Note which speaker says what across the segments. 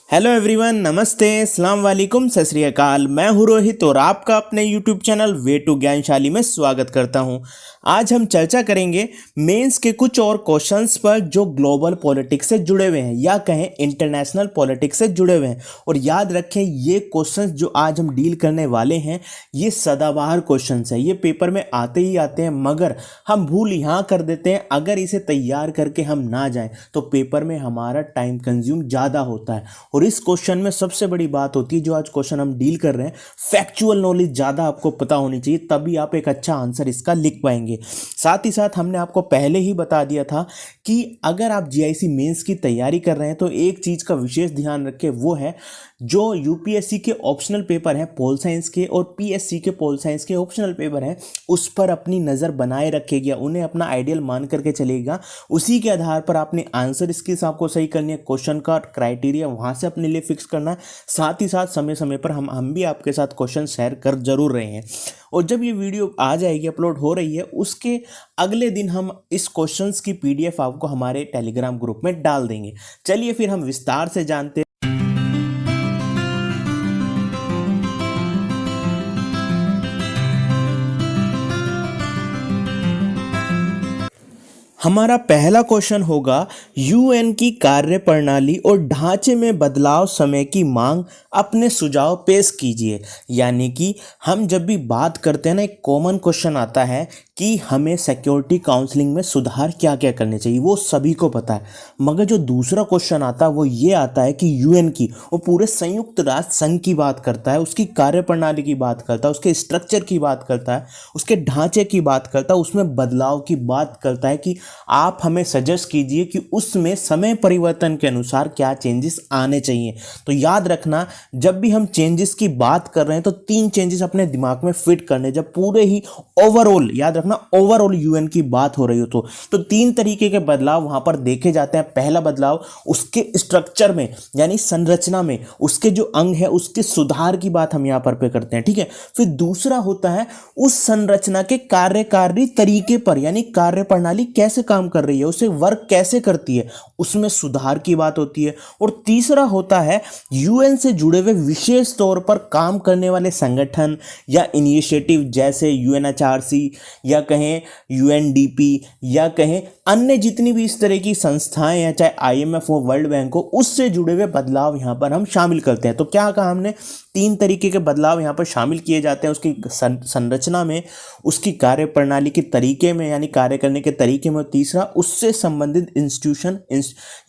Speaker 1: Hello everyone, नमस्ते, अस्सलाम वालेकुम, सत श्री अकाल। मैं हूं रोहित और आपका अपने यूट्यूब चैनल वे टू ज्ञानशाली में स्वागत करता हूं। आज हम चर्चा करेंगे मेंस के कुछ और क्वेश्चंस पर जो ग्लोबल पॉलिटिक्स से जुड़े हुए हैं या कहें इंटरनेशनल पॉलिटिक्स से जुड़े हुए हैं। और याद रखें, ये क्वेश्चंस जो आज हम डील करने वाले हैं ये सदाबहार क्वेश्चंस हैं। ये पेपर में आते ही आते हैं, मगर हम भूल यहाँ कर देते हैं। अगर इसे तैयार करके हम ना जाएं तो पेपर में हमारा टाइम कंज्यूम ज़्यादा होता है। और इस क्वेश्चन में सबसे बड़ी बात होती है, जो आज क्वेश्चन हम डील कर रहे हैं, फैक्चुअल नॉलेज ज़्यादा आपको पता होनी चाहिए, तभी आप एक अच्छा आंसर इसका लिख पाएंगे। साथ ही साथ हमने आपको पहले ही बता दिया था कि अगर आप जीआईसी मेंस की तैयारी कर रहे हैं तो एक चीज़ का विशेष ध्यान रखें, वो है जो यूपीएससी के ऑप्शनल पेपर हैं पोल साइंस के और पीएससी के पोल साइंस के ऑप्शनल पेपर हैं, उस पर अपनी नज़र बनाए रखेगा, उन्हें अपना आइडियल मान करके चलेगा। उसी के आधार पर आपने आंसर स्किल्स आपको सही करनी है, क्वेश्चन का क्राइटेरिया वहाँ से अपने लिए फिक्स करना है। साथ ही साथ समय समय पर हम भी आपके साथ क्वेश्चन शेयर कर जरूर रहे हैं। और जब ये वीडियो आ जाएगी, अपलोड हो रही है, उसके अगले दिन हम इस क्वेश्चंस की पीडीएफ आपको हमारे टेलीग्राम ग्रुप में डाल देंगे। चलिए फिर हम विस्तार से जानते हैं। हमारा पहला क्वेश्चन होगा, यूएन की कार्यप्रणाली और ढांचे में बदलाव समय की मांग, अपने सुझाव पेश कीजिए। यानी कि हम जब भी बात करते हैं ना, एक कॉमन क्वेश्चन आता है कि हमें सिक्योरिटी काउंसलिंग में सुधार क्या क्या करने चाहिए, वो सभी को पता है। मगर जो दूसरा क्वेश्चन आता है वो ये आता है कि यूएन की, वो पूरे संयुक्त राष्ट्र संघ की बात करता है, उसकी कार्यप्रणाली की बात करता है, उसके स्ट्रक्चर की बात करता है, उसके ढांचे की बात करता है, उसमें बदलाव की बात करता है कि आप हमें सजेस्ट कीजिए कि उसमें समय परिवर्तन के अनुसार क्या चेंजेस आने चाहिए। तो याद रखना, जब भी हम चेंजेस की बात कर रहे हैं तो 3 चेंजेस अपने दिमाग में फिट करने, जब पूरे ही ओवरऑल, याद रखना ओवरऑल यूएन की बात हो रही हो तो 3 तरीके के बदलाव वहां पर देखे जाते हैं। पहला बदलाव उसके स्ट्रक्चर में यानी संरचना में, उसके जो अंग है उसके सुधार की बात हम यहां पर करते हैं, ठीक है। फिर दूसरा होता है उस संरचना के कार्यकारी तरीके पर, यानी कार्यप्रणाली कैसे काम कर रही है, उसे वर्क कैसे करती है, उसमें सुधार की बात होती है। और तीसरा होता है यूएन से जुड़े हुए विशेष तौर पर काम करने वाले संगठन या इनिशिएटिव, जैसे यूएनएचआरसी या कहें यूएनडीपी या कहें अन्य जितनी भी इस तरह की संस्थाएं हैं, चाहे आईएमएफ हो, वर्ल्ड बैंक हो, उससे जुड़े हुए बदलाव यहां पर हम शामिल करते हैं। तो क्या कहा हमने, 3 तरीके के बदलाव यहां पर शामिल किए जाते हैं, उसकी संरचना में, उसकी कार्यप्रणाली के तरीके में यानी कार्य करने के तरीके में, और तीसरा उससे संबंधित इंस्टीट्यूशन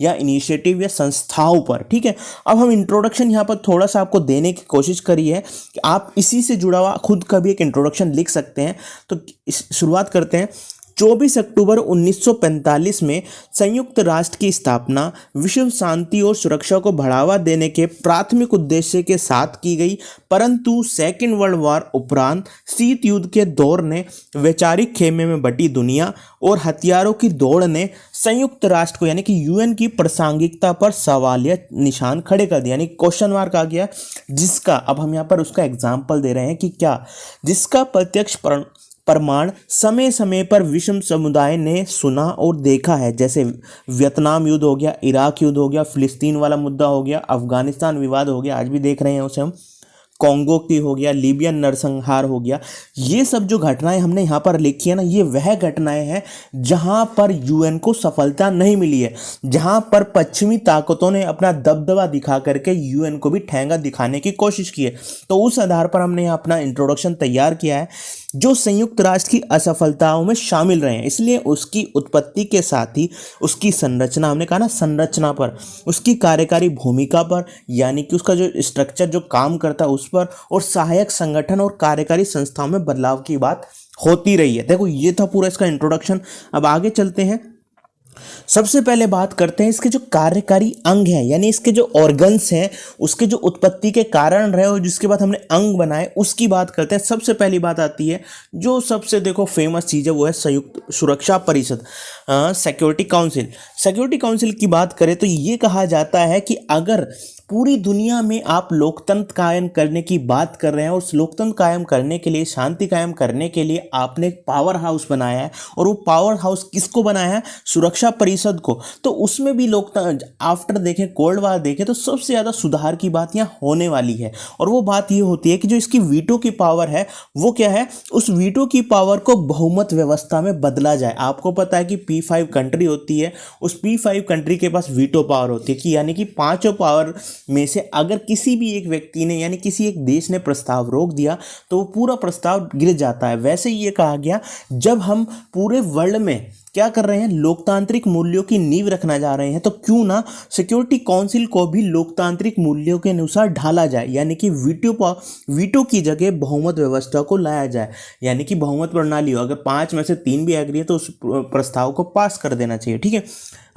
Speaker 1: या इनिशिएटिव या संस्थाओं पर, ठीक है। अब हम इंट्रोडक्शन यहाँ पर थोड़ा सा आपको देने की कोशिश करी है कि आप इसी से जुड़ा हुआ खुद का भी एक इंट्रोडक्शन लिख सकते हैं। तो शुरुआत करते हैं। 24 अक्टूबर 1945 में संयुक्त राष्ट्र की स्थापना विश्व शांति और सुरक्षा को बढ़ावा देने के प्राथमिक उद्देश्य के साथ की गई, परंतु सेकेंड वर्ल्ड वॉर उपरांत शीत युद्ध के दौर ने वैचारिक खेमे में बटी दुनिया और हथियारों की दौड़ ने संयुक्त राष्ट्र को यानी कि यूएन की प्रासंगिकता पर सवालिया निशान खड़े कर दिया, यानी क्वेश्चन मार्क आ गया, जिसका अब हम यहाँ पर उसका एग्जाम्पल दे रहे हैं कि क्या, जिसका प्रत्यक्ष प्रमाण समय समय पर विश्व समुदाय ने सुना और देखा है। जैसे वियतनाम युद्ध हो गया, इराक युद्ध हो गया, फिलिस्तीन वाला मुद्दा हो गया, अफगानिस्तान विवाद हो गया, आज भी देख रहे हैं उसे हम, कॉन्गो की हो गया, लीबियन नरसंहार हो गया। ये सब जो घटनाएं हमने यहाँ पर लिखी है ना, ये वह घटनाएं हैं जहाँ पर यूएन को सफलता नहीं मिली है, जहाँ पर पश्चिमी ताकतों ने अपना दबदबा दिखा करके यूएन को भी ठेंगा दिखाने की कोशिश की है। तो उस आधार पर हमने यहाँ अपना इंट्रोडक्शन तैयार किया है, जो संयुक्त राष्ट्र की असफलताओं में शामिल रहे हैं। इसलिए उसकी उत्पत्ति के साथ ही उसकी संरचना, हमने कहा ना संरचना पर, उसकी कार्यकारी भूमिका पर, यानी कि उसका जो स्ट्रक्चर जो काम करता है उस पर, और सहायक संगठन और कार्यकारी संस्थाओं में बदलाव की बात होती रही है। देखो, ये था पूरा इसका इंट्रोडक्शन। अब आगे चलते हैं। सबसे पहले बात करते हैं इसके जो कार्यकारी अंग हैं, यानी इसके जो ऑर्गन्स हैं, उसके जो उत्पत्ति के कारण रहे और जिसके बाद हमने अंग बनाए, उसकी बात करते हैं। सबसे पहली बात आती है, जो सबसे देखो फेमस चीज़ है, वो है संयुक्त सुरक्षा परिषद, सिक्योरिटी काउंसिल। सिक्योरिटी काउंसिल की बात करें तो ये कहा जाता है कि अगर पूरी दुनिया में आप लोकतंत्र कायम करने की बात कर रहे हैं और उस लोकतंत्र कायम करने के लिए, शांति कायम करने के लिए आपने एक पावर हाउस बनाया है, और वो पावर हाउस किसको बनाया है, सुरक्षा सुरक्षा परिषद को, तो उसमें भी लोग आफ्टर देखें, कोल्ड वार देखें, तो सबसे ज़्यादा सुधार की बात यहाँ होने वाली है। और वो बात ये होती है कि जो इसकी वीटो की पावर है वो क्या है, उस वीटो की पावर को बहुमत व्यवस्था में बदला जाए। आपको पता है कि P5 कंट्री होती है, उस P5 कंट्री के पास वीटो पावर होती है कि यानी कि पांचों पावर में से अगर किसी भी एक व्यक्ति ने यानी किसी एक देश ने प्रस्ताव रोक दिया तो वो पूरा प्रस्ताव गिर जाता है। वैसे ये कहा गया जब हम पूरे वर्ल्ड में क्या कर रहे हैं, लोकतांत्रिक मूल्यों की नींव रखना जा रहे हैं, तो क्यों ना सिक्योरिटी काउंसिल को भी लोकतांत्रिक मूल्यों के अनुसार ढाला जाए, यानी कि वीटो की जगह बहुमत व्यवस्था को लाया जाए, यानी कि बहुमत प्रणाली हो। अगर 5 में से 3 भी एग्री है तो उस प्रस्ताव को पास कर देना चाहिए। ठीक है,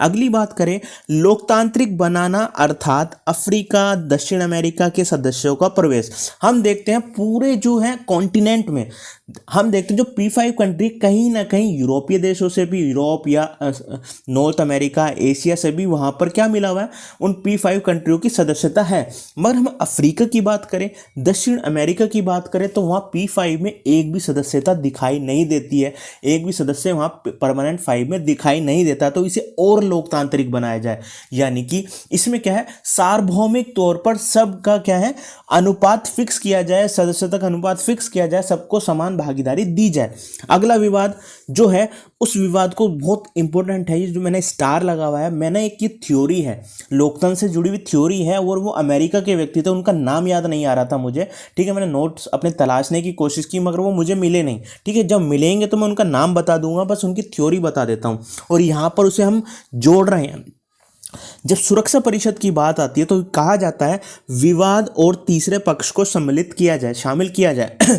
Speaker 1: अगली बात करें, लोकतांत्रिक बनाना अर्थात अफ्रीका, दक्षिण अमेरिका के सदस्यों का प्रवेश। हम देखते हैं पूरे जो है कॉन्टिनेंट में हम देखते हैं जो P5 कंट्री कहीं ना कहीं यूरोपीय देशों से भी, यूरोप या नॉर्थ अमेरिका, एशिया से भी वहाँ पर क्या मिला हुआ है, उन P5 कंट्रियों की सदस्यता है। मगर हम अफ्रीका की बात करें, दक्षिण अमेरिका की बात करें, तो वहाँ P5 में एक भी सदस्यता दिखाई नहीं देती है, एक भी सदस्य वहाँ परमानेंट 5 में दिखाई नहीं देता। तो इसे और लोकतांत्रिक बनाया जाए, यानी कि इसमें क्या है, सार्वभौमिक तौर पर सबका क्या है, अनुपात फिक्स किया जाए, सदस्यता का अनुपात फिक्स किया जाए, सबको समान भागीदारी दी जाए। अगला विवाद जो है, उस विवाद को बहुत इंपॉर्टेंट है, ये जो मैंने स्टार लगा हुआ है, मैंने एक ये थ्योरी है, लोकतंत्र से जुड़ी हुई थ्योरी है, और वो अमेरिका के व्यक्ति थे, उनका नाम याद नहीं आ रहा था मुझे। ठीक है, मैंने नोट्स अपने तलाशने की कोशिश की मगर वो मुझे मिले नहीं। ठीक है, जब मिलेंगे तो मैं उनका नाम बता दूंगा, बस उनकी थ्योरी बता देता हूँ। और यहाँ पर उसे हम जोड़ रहे हैं। जब सुरक्षा परिषद की बात आती है तो कहा जाता है विवाद और तीसरे पक्ष को सम्मिलित किया जाए, शामिल किया जाए।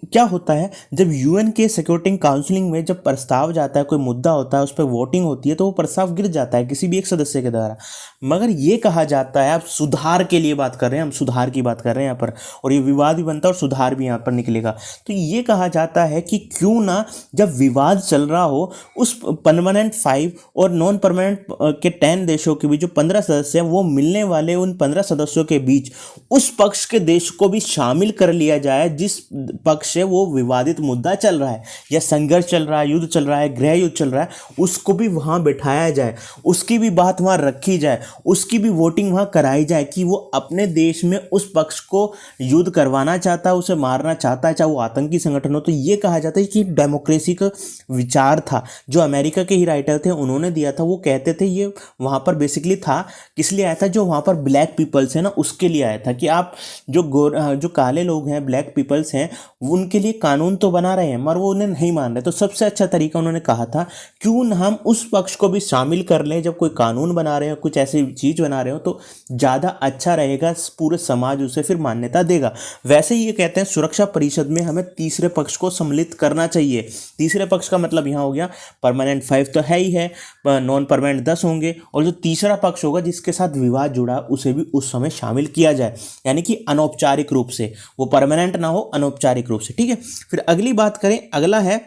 Speaker 1: क्या होता है, जब यूएन के सिक्योरिटी काउंसिलिंग में जब प्रस्ताव जाता है, कोई मुद्दा होता है, उस पर वोटिंग होती है, तो वो प्रस्ताव गिर जाता है किसी भी एक सदस्य के द्वारा। मगर ये कहा जाता है, आप सुधार के लिए बात कर रहे हैं, हम सुधार की बात कर रहे हैं यहाँ पर, और ये विवाद भी बनता है और सुधार भी यहाँ पर निकलेगा। तो ये कहा जाता है कि क्यों ना जब विवाद चल रहा हो, उस परमानेंट 5 और नॉन परमानेंट के 10 देशों के बीच जो 15 सदस्य हैं, वो मिलने वाले उन 15 सदस्यों के बीच उस पक्ष के देश को भी शामिल कर लिया जाए जिस पक्ष से वो विवादित मुद्दा चल रहा है, या संघर्ष चल रहा है, युद्ध चल रहा है, गृह युद्ध चल रहा है, उसको भी वहां बिठाया जाए, उसकी भी बात वहां रखी जाए, उसकी भी वोटिंग वहां कराई जाए कि वो अपने देश में उस पक्ष को युद्ध करवाना चाहता है, उसे मारना चाहता है, चाहे वो आतंकी संगठन हो। तो ये कहा जाता है कि डेमोक्रेसी का विचार था जो अमेरिका के ही राइटर थे उन्होंने दिया था। वो कहते थे ये वहां पर बेसिकली था, किस लिए आया था, जो वहां पर ब्लैक पीपल्स है ना, उसके लिए आया था कि आप जो काले लोग हैं, ब्लैक पीपल्स हैं, उनके लिए कानून तो बना रहे हैं मगर वो उन्हें नहीं मान रहे। तो सबसे अच्छा तरीका उन्होंने कहा था क्यों न हम उस पक्ष को भी शामिल कर लें, जब कोई कानून बना रहे हो, कुछ ऐसी चीज़ बना रहे हो तो ज़्यादा अच्छा रहेगा, पूरे समाज उसे फिर मान्यता देगा। वैसे ही ये कहते हैं सुरक्षा परिषद में हमें तीसरे पक्ष को सम्मिलित करना चाहिए। तीसरे पक्ष का मतलब यहाँ हो गया परमानेंट 5 तो है ही है, नॉन परमानेंट 10 होंगे, और जो तीसरा पक्ष होगा जिसके साथ विवाद जुड़ा उसे भी उस समय शामिल किया जाए, यानी कि अनौपचारिक रूप से, वो परमानेंट ना हो, अनौपचारिक रूप से। ठीक है, फिर अगली बात करें, अगला है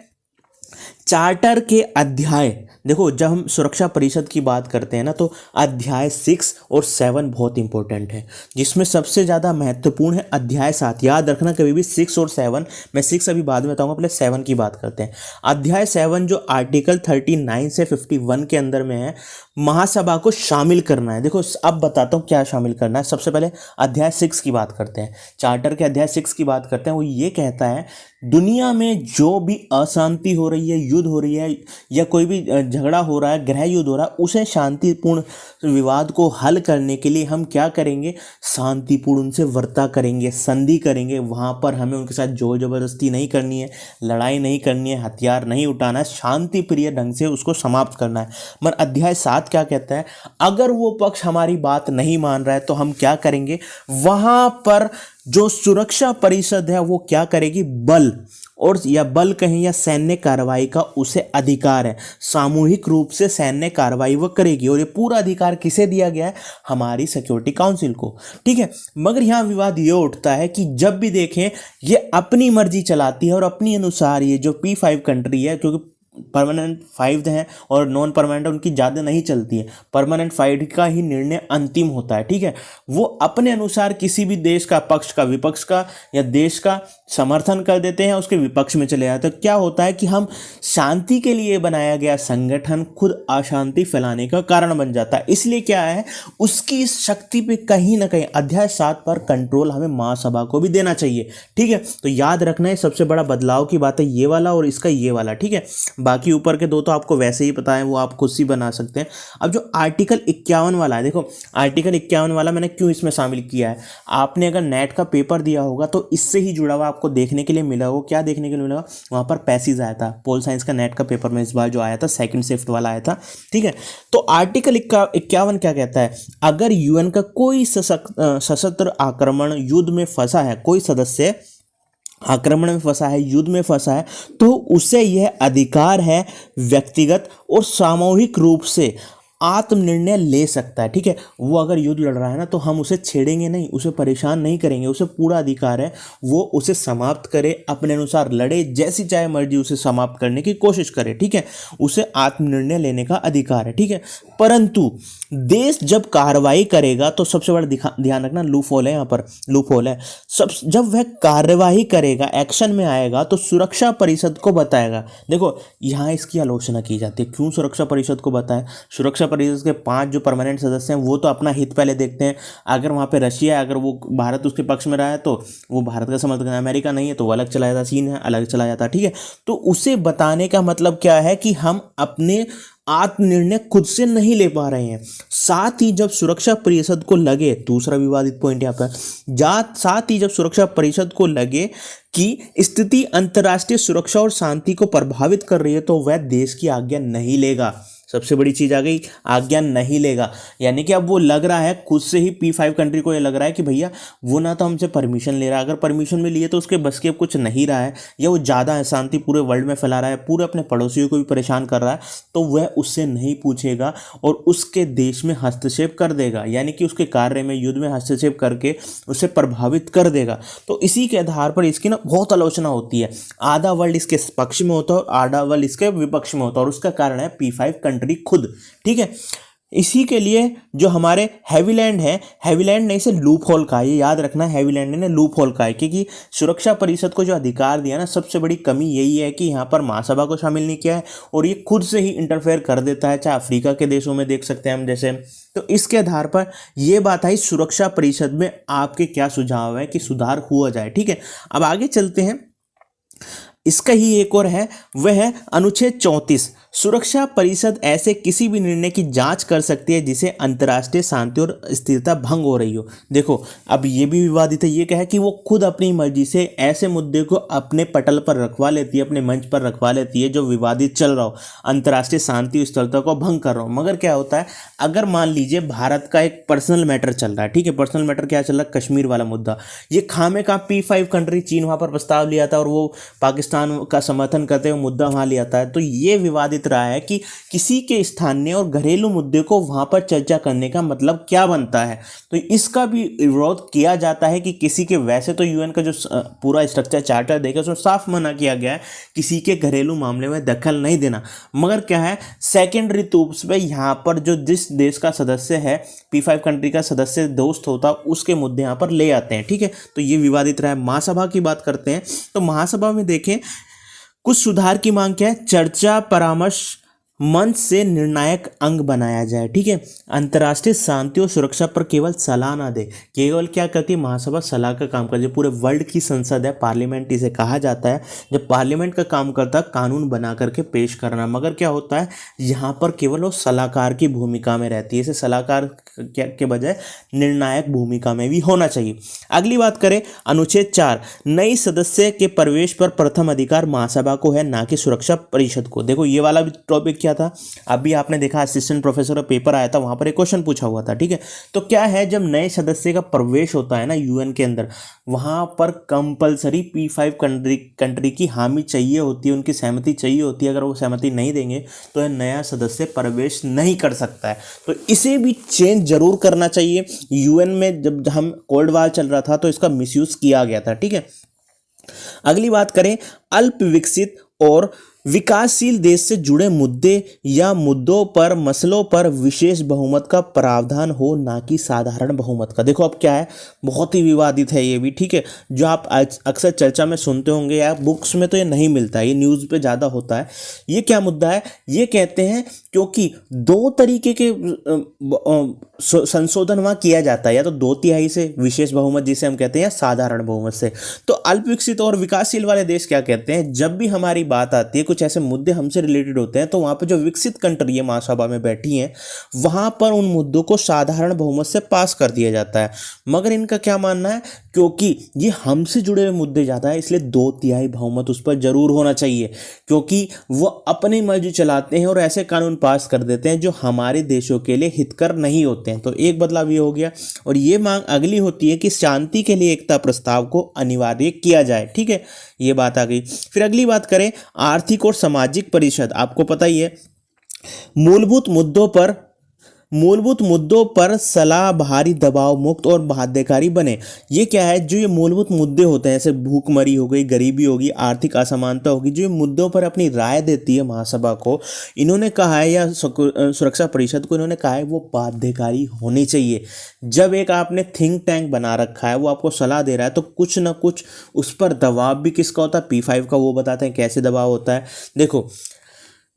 Speaker 1: चार्टर के अध्याय। देखो जब हम सुरक्षा परिषद की बात करते हैं ना तो अध्याय 6 और 7 बहुत इंपॉर्टेंट है, जिसमें सबसे ज़्यादा महत्वपूर्ण है अध्याय 7। याद रखना कभी भी 6 और 7, मैं 6 अभी बाद में बताऊंगा, पहले 7 की बात करते हैं। अध्याय 7 जो आर्टिकल 39 से 51 के अंदर में है, महासभा को शामिल करना है। देखो अब बताता हूँ क्या शामिल करना है। सबसे पहले अध्याय 6 की बात करते हैं, चार्टर के अध्याय 6 की बात करते हैं। वो ये कहता है दुनिया में जो भी अशांति हो रही है, युद्ध हो रही है, या कोई भी झगड़ा हो रहा है, गृह युद्ध हो रहा है, उसे शांतिपूर्ण विवाद को हल करने के लिए हम क्या करेंगे, शांतिपूर्ण उनसे वार्ता करेंगे, संधि करेंगे। वहाँ पर हमें उनके साथ जोर जबरदस्ती नहीं करनी है, लड़ाई नहीं करनी है, हथियार नहीं उठाना है, शांति प्रिय ढंग से उसको समाप्त करना है। मगर अध्याय 7 क्या कहता है, अगर वो पक्ष हमारी बात नहीं मान रहा है तो हम क्या करेंगे, वहाँ पर जो सुरक्षा परिषद है वो क्या करेगी, बल और या बल कहें या सैन्य कार्रवाई का उसे अधिकार है, सामूहिक रूप से सैन्य कार्रवाई वो करेगी। और ये पूरा अधिकार किसे दिया गया है, हमारी सिक्योरिटी काउंसिल को। ठीक है, मगर यहाँ विवाद ये उठता है कि जब भी देखें ये अपनी मर्जी चलाती है और अपनी अनुसार ये जो P5 कंट्री है, क्योंकि परमानेंट 5 हैं और नॉन परमानेंट उनकी ज़्यादा नहीं चलती है। परमानेंट 5 का ही निर्णय अंतिम होता है, ठीक है। वो अपने अनुसार किसी भी देश का पक्ष का, विपक्ष का या देश का समर्थन कर देते हैं, उसके विपक्ष में चले जाते हैं। तो क्या होता है कि हम शांति के लिए बनाया गया संगठन खुद अशांति फैलाने का कारण बन जाता है। इसलिए क्या है, उसकी इस शक्ति पे कहीं ना कहीं अध्याय 7 पर कंट्रोल हमें महासभा को भी देना चाहिए, ठीक है। तो याद रखना है, सबसे बड़ा बदलाव की बात है ये वाला और इसका ये वाला, ठीक है। बाकी ऊपर के दो तो आपको वैसे ही पता है, वो आप खुद से बना सकते हैं। अब जो आर्टिकल 51 वाला है, देखो आर्टिकल 51 वाला मैंने क्यों इसमें शामिल किया है, आपने अगर नेट का पेपर दिया होगा तो इससे ही जुड़ा हुआ आपको देखने के लिए मिला होगा। क्या देखने के लिए मिला, वहाँ पर पैसेज आया था पोल साइंस का नेट का पेपर में इस बार जो आया था, सेकंड शिफ्ट वाला आया था, ठीक है। तो आर्टिकल 51 क्या कहता है, अगर यूएन का कोई सशस्त्र आक्रमण युद्ध में फंसा है, कोई सदस्य आक्रमण में फंसा है, युद्ध में फंसा है, तो उसे यह अधिकार है व्यक्तिगत और सामूहिक रूप से आत्मनिर्णय ले सकता है, ठीक है। वो अगर युद्ध लड़ रहा है ना, तो हम उसे छेड़ेंगे नहीं, उसे परेशान नहीं करेंगे, उसे पूरा अधिकार है वो उसे समाप्त करे, अपने अनुसार लड़े, जैसी चाहे मर्जी उसे समाप्त करने की कोशिश करे, ठीक है। उसे आत्मनिर्णय लेने का अधिकार है, ठीक है। परंतु देश जब कार्रवाई करेगा तो सबसे बड़ा ध्यान रखना, लूप होल है, यहाँ पर लूप होल है, सब जब वह कार्यवाही करेगा, एक्शन में आएगा, तो सुरक्षा परिषद को बताएगा। देखो यहाँ इसकी आलोचना की जाती है, क्यों सुरक्षा परिषद को बताए। सुरक्षा परिषद के 5 जो परमानेंट सदस्य हैं वो तो अपना हित पहले देखते हैं। अगर वहाँ पे रशिया है, अगर वो भारत उसके पक्ष में रहा है तो वो भारत का समर्थन है, अमेरिका नहीं है तो वो अलग चला जाता, चीन है अलग चला जाता, ठीक है। तो उसे बताने का मतलब क्या है कि हम अपने आत्मनिर्णय खुद से नहीं ले पा रहे हैं। साथ ही जब सुरक्षा परिषद को लगे, दूसरा विवादित पॉइंट यहाँ पर, साथ ही जब सुरक्षा परिषद को लगे कि स्थिति अंतर्राष्ट्रीय सुरक्षा और शांति को प्रभावित कर रही है, तो वह देश की आज्ञा नहीं लेगा। सबसे बड़ी चीज आ गई, आज्ञा नहीं लेगा। यानी कि अब वो लग रहा है खुद से ही, P5 कंट्री को ये लग रहा है कि भैया वो ना तो हमसे परमिशन ले रहा है, अगर परमिशन में लिए तो उसके बस के कुछ नहीं रहा है, या वो ज़्यादा अशांति पूरे वर्ल्ड में फैला रहा है, पूरे अपने पड़ोसियों को भी परेशान कर रहा है, तो वह उससे नहीं पूछेगा और उसके देश में हस्तक्षेप कर देगा, यानी कि उसके कार्य में, युद्ध में हस्तक्षेप करके उसे प्रभावित कर देगा। तो इसी के आधार पर इसकी ना बहुत आलोचना होती है, आधा वर्ल्ड इसके पक्ष में होता है और आधा वर्ल्ड इसके विपक्ष में होता है, और उसका कारण है P5 कंट्री खुद, ठीक है। इसी के लिए जो हमारे हैवीलैंड है, हैवीलैंड ने इसे लूप होल कहा, ये याद रखना, हैवीलैंड ने लूप होल कहा है, क्योंकि सुरक्षा परिषद को जो अधिकार दिया ना, सबसे बड़ी कमी यही है कि यहाँ पर महासभा को शामिल नहीं किया है और ये खुद से ही इंटरफेयर कर देता है, चाहे अफ्रीका के देशों में देख सकते हैं हम जैसे। तो इसके आधार पर यह बात आई, सुरक्षा परिषद में आपके क्या सुझाव है कि सुधार हुआ जाए, ठीक है। अब आगे चलते हैं, इसका ही एक और है, वह है अनुच्छेद 34। सुरक्षा परिषद ऐसे किसी भी निर्णय की जांच कर सकती है जिसे अंतर्राष्ट्रीय शांति और स्थिरता भंग हो रही हो। देखो अब ये भी विवादित है, ये क्या है कि वो खुद अपनी मर्जी से ऐसे मुद्दे को अपने पटल पर रखवा लेती है, अपने मंच पर रखवा लेती है जो विवादित चल रहा हो, अंतर्राष्ट्रीय शांति और स्थिरता को भंग कर रहा हो। मगर क्या होता है, अगर मान लीजिए भारत का एक पर्सनल मैटर चल रहा है, ठीक है, पर्सनल मैटर क्या चल रहा है, कश्मीर वाला मुद्दा, ये खामे का P5 कंट्री चीन वहाँ पर प्रस्ताव लिया था और वो पाकिस्तान का समर्थन करते हुए मुद्दा वहाँ लिया था, तो ये विवादित रहा है कि किसी के स्थानीय और घरेलू मुद्दे को वहां पर चर्चा करने का मतलब क्या बनता है। तो इसका भी विरोध किया जाता है कि किसी के, वैसे तो यूएन का जो पूरा स्ट्रक्चर चार्टर देखा उसमें साफ मना किया गया है किसी के घरेलू मामले में दखल नहीं देना, मगर क्या है सेकेंडरी रूप से यहाँ पर जो जिस देश का सदस्य है, P5 कंट्री का सदस्य दोस्त होता, उसके मुद्दे यहाँ पर ले आते हैं, ठीक है। तो ये विवादित रहा है। महासभा की बात करते हैं, तो महासभा में देखें कुछ सुधार की मांग क्या है, चर्चा परामर्श मंच से निर्णायक अंग बनाया जाए, ठीक है। अंतर्राष्ट्रीय शांति और सुरक्षा पर केवल सलाह ना दे, केवल क्या करती है महासभा, सलाह का काम करती है। पूरे वर्ल्ड की संसद है, पार्लियामेंट इसे कहा जाता है। जब पार्लियामेंट का काम करता है कानून बना करके पेश करना, मगर क्या होता है यहाँ पर केवल वो सलाहकार की भूमिका में रहती है, इसे सलाहकार के बजाय निर्णायक भूमिका में भी होना चाहिए। अगली बात करें अनुच्छेद 4, नई सदस्य के प्रवेश पर प्रथम अधिकार महासभा को है, ना कि सुरक्षा परिषद को। देखो ये वाला भी टॉपिक क्या था, अभी आपने देखा असिस्टेंट प्रोफेसर का पेपर आया था, वहां पर एक क्वेश्चन पूछा हुआ था, ठीक है। तो क्या है, जब नए सदस्य का प्रवेश होता है ना यूएन के अंदर, वहां पर कंपलसरी P5 कंट्री की हामी चाहिए होती है, उनकी सहमति चाहिए होती है। अगर वो सहमति नहीं देंगे तो यह नया सदस्य प्रवेश नहीं कर सकता है। तो इसे भी चेंज जरूर करना चाहिए। यूएन में जब हम कोल्ड वार चल रहा था तो इसका मिसयूज किया गया था, ठीक है। अगली बात करें अल्प विकसित और विकासशील देश से जुड़े मुद्दे या मुद्दों पर मसलों पर विशेष बहुमत का प्रावधान हो, ना कि साधारण बहुमत का। देखो अब क्या है, बहुत ही विवादित है ये भी, ठीक है, जो आप अक्सर चर्चा में सुनते होंगे या बुक्स में तो ये नहीं मिलता है, ये न्यूज़ पे ज़्यादा होता है। ये क्या मुद्दा है, ये कहते हैं क्योंकि दो तरीके के संशोधन वहाँ किया जाता है, या तो 2/3 से विशेष बहुमत जिसे हम कहते हैं, या साधारण बहुमत से। तो अल्प विकसित और विकासशील वाले देश क्या कहते हैं, जब भी हमारी बात आती है, कुछ ऐसे मुद्दे हमसे रिलेटेड होते हैं, तो वहाँ पे जो विकसित कंट्री है महासभा में बैठी हैं, वहाँ पर उन मुद्दों को साधारण बहुमत से पास कर दिया जाता है। मगर इनका क्या मानना है, क्योंकि ये हमसे जुड़े हुए मुद्दे ज़्यादा है, इसलिए 2/3 बहुमत उस पर जरूर होना चाहिए, क्योंकि वो अपनी मर्जी चलाते हैं और ऐसे कानून पास कर देते हैं जो हमारे देशों के लिए हितकर नहीं होते हैं। तो एक बदलाव ये हो गया। और ये मांग अगली होती है कि शांति के लिए एकता प्रस्ताव को अनिवार्य किया जाए, ठीक है, ये बात आ गई। फिर अगली बात करें, आर्थिक और सामाजिक परिषद, आपको पता ही है, मूलभूत मुद्दों पर सलाह भारी दबाव मुक्त और बाध्यकारी बने। ये क्या है, जो ये मूलभूत मुद्दे होते हैं, जैसे भूखमरी हो गई, गरीबी होगी, आर्थिक असमानता होगी, जो ये मुद्दों पर अपनी राय देती है महासभा को, इन्होंने कहा है, या सुरक्षा परिषद को इन्होंने कहा है, वो बाध्यकारी होनी चाहिए। जब एक आपने थिंक टैंक बना रखा है, वो आपको सलाह दे रहा है, तो कुछ ना कुछ उस पर दबाव भी किसका होता है, P5 का। वो बताते हैं कैसे दबाव होता है। देखो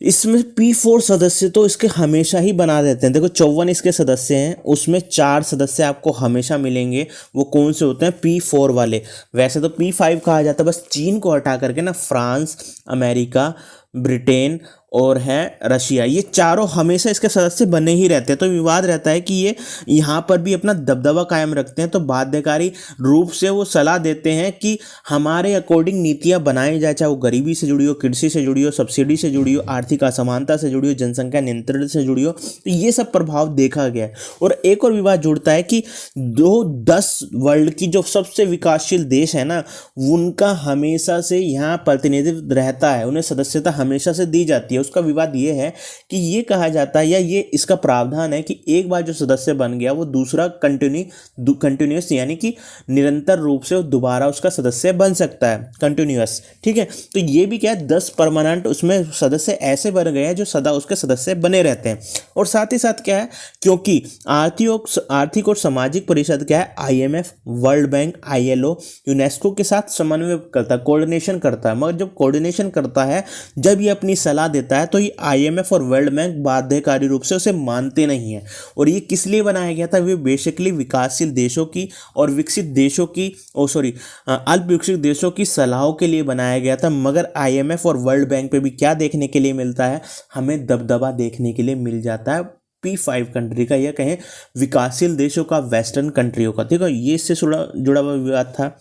Speaker 1: इसमें P4 सदस्य तो इसके हमेशा ही बना देते हैं। देखो 54 इसके सदस्य हैं, उसमें 4 सदस्य आपको हमेशा मिलेंगे। वो कौन से होते हैं, P4 वाले। वैसे तो P5 कहा जाता है, बस चीन को हटा करके ना, फ्रांस, अमेरिका, ब्रिटेन और है रशिया, ये चारों हमेशा इसके सदस्य बने ही रहते हैं। तो विवाद रहता है कि ये यहाँ पर भी अपना दबदबा कायम रखते हैं, तो बाध्यकारी रूप से वो सलाह देते हैं कि हमारे अकॉर्डिंग नीतियाँ बनाई जाए, चाहे वो गरीबी से जुड़ी हो, कृषि से जुड़ी हो, सब्सिडी से जुड़ी हो, आर्थिक असमानता से जुड़ी हो, जनसंख्या नियंत्रण से जुड़ी हो। तो ये सब प्रभाव देखा गया है। और एक और विवाद जुड़ता है कि 10 वर्ल्ड की जो सबसे विकासशील देश है ना, उनका हमेशा से यहाँ प्रतिनिधित्व रहता है, उन्हें सदस्यता हमेशा से दी जाती है। उसका विवाद ये है कि ये कहा जाता है, या ये इसका प्रावधान है, कि एक बार जो सदस्य बन गया, वो दूसरा कंटिन्यूअस यानी कि निरंतर रूप से दोबारा उसका सदस्य बन सकता है, कंटिन्यूअस, ठीक है। तो ये भी क्या है, 10 परमानेंट उसमें सदस्य ऐसे बन गए हैं जो सदा उसके सदस्य बने रहते हैं। और साथ ही साथ क्या है, क्योंकि आर्थिक और सामाजिक परिषद क्या है, IMF, world bank, ILO, UNESCO के साथ समन्वय करता है, कोऑर्डिनेशन करता है। मगर जब कोऑर्डिनेशन करता है, जब ये अपनी सलाह देता है, तो ये IMF और वर्ल्ड बैंक बाध्यकारी रूप से उसे मानते नहीं है। और ये किस लिए बनाया गया था, वे बेसिकली विकासशील देशों की और विकसित देशों की अल्प विकसित देशों की सलाहों के लिए बनाया गया था। मगर IMF और वर्ल्ड बैंक पे भी क्या देखने के लिए मिलता है, हमें दबदबा देखने के लिए मिल जाता है, P5 कंट्री का, या कहें विकासशील देशों का, वेस्टर्न कंट्रियों का। ठीक है, ये इससे जुड़ा हुआ विवाद था।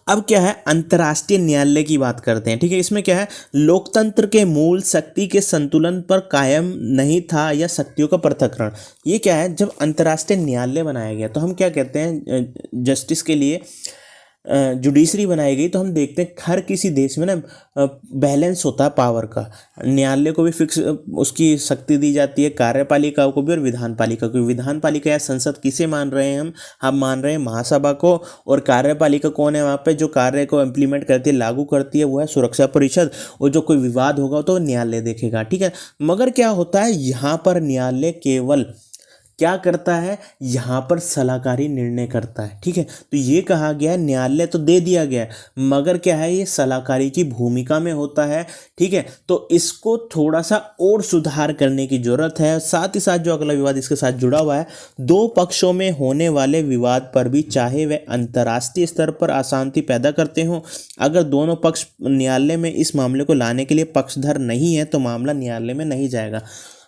Speaker 1: अब क्या है, अंतर्राष्ट्रीय न्यायालय की बात करते हैं, ठीक है। इसमें क्या है, लोकतंत्र के मूल शक्ति के संतुलन पर कायम नहीं था, या शक्तियों का पृथक्करण। ये क्या है, जब अंतर्राष्ट्रीय न्यायालय बनाया गया, तो हम क्या कहते हैं, जस्टिस के लिए जुडिशरी बनाई गई, तो हम देखते हैं हर किसी देश में ना बैलेंस होता है पावर का। न्यायालय को भी फिक्स उसकी शक्ति दी जाती है, कार्यपालिका को भी और विधानपालिका को। विधानपालिका या संसद किसे मान रहे हैं हम मान रहे हैं महासभा को। और कार्यपालिका कौन है, वहाँ पे जो कार्य को इम्प्लीमेंट करती है, लागू करती है, वो है सुरक्षा परिषद। और जो कोई विवाद होगा तो न्यायालय देखेगा, ठीक है। मगर क्या होता है, यहाँ पर न्यायालय केवल क्या करता है, यहाँ पर सलाहकारी निर्णय करता है, ठीक है। तो ये कहा गया, न्यायालय तो दे दिया गया, मगर क्या है, ये सलाहकारी की भूमिका में होता है, ठीक है। तो इसको थोड़ा सा और सुधार करने की जरूरत है। साथ ही साथ जो अगला विवाद इसके साथ जुड़ा हुआ है, दो पक्षों में होने वाले विवाद पर भी, चाहे वे अंतर्राष्ट्रीय स्तर पर अशांति पैदा करते हों, अगर दोनों पक्ष न्यायालय में इस मामले को लाने के लिए पक्षधर नहीं है, तो मामला न्यायालय में नहीं जाएगा।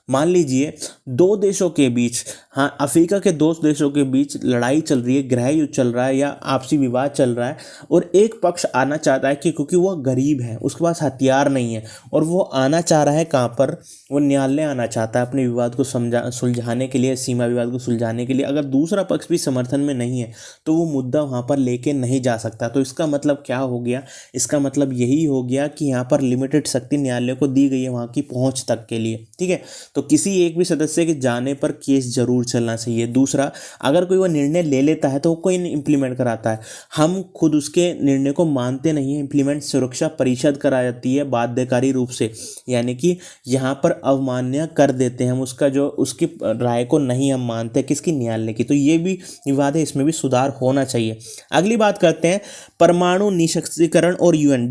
Speaker 1: मान लीजिए दो देशों के बीच, हाँ, अफ्रीका के दो देशों के बीच लड़ाई चल रही है, गृह युद्ध चल रहा है, या आपसी विवाद चल रहा है, और एक पक्ष आना चाहता है कि क्योंकि वो गरीब है, उसके पास हथियार नहीं है, और वो आना चाह रहा है कहाँ पर, वो न्यायालय आना चाहता है अपने विवाद को सुलझाने के लिए, सीमा विवाद को सुलझाने के लिए। अगर दूसरा पक्ष भी समर्थन में नहीं है, तो वो मुद्दा वहाँ पर लेके नहीं जा सकता। तो इसका मतलब क्या हो गया, इसका मतलब यही हो गया कि यहाँ पर लिमिटेड शक्ति न्यायालय को दी गई है वहाँ की पहुँच तक के लिए, ठीक है। तो किसी एक भी सदस्य के जाने पर केस जरूर चलना चाहिए। दूसरा, अगर कोई वो निर्णय ले लेता है तो वो कोई इम्प्लीमेंट कराता है, हम खुद उसके निर्णय को मानते नहीं हैं। इम्प्लीमेंट सुरक्षा परिषद करा जाती है बाध्यकारी रूप से, यानी कि यहाँ पर अवमान्य कर देते हैं हम, उसका जो उसकी राय को नहीं हम मानते किसकी, न्यायालय की। तो ये भी विवाद है, इसमें भी सुधार होना चाहिए। अगली बात करते हैं परमाणु निशस्त्रीकरण और यूएन।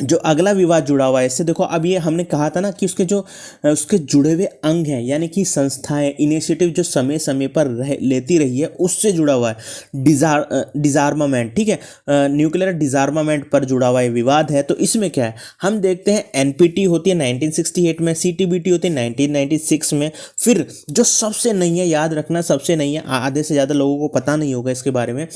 Speaker 1: जो अगला विवाद जुड़ा हुआ है इससे, देखो अब ये हमने कहा था ना कि उसके जुड़े हुए अंग हैं, यानी कि संस्थाएं, इनिशिएटिव जो समय समय पर लेती रही है उससे जुड़ा हुआ है। डिजार्मामेंट, ठीक है, न्यूक्लियर डिजार्मामेंट पर जुड़ा हुआ ये विवाद है। तो इसमें क्या है, हम देखते हैं एनपीटी होती है 1968 में, सीटीबीटी होती है 1996 में। फिर जो सबसे नई है, याद रखना सबसे नई है, आधे से ज़्यादा लोगों को पता नहीं होगा इसके बारे में,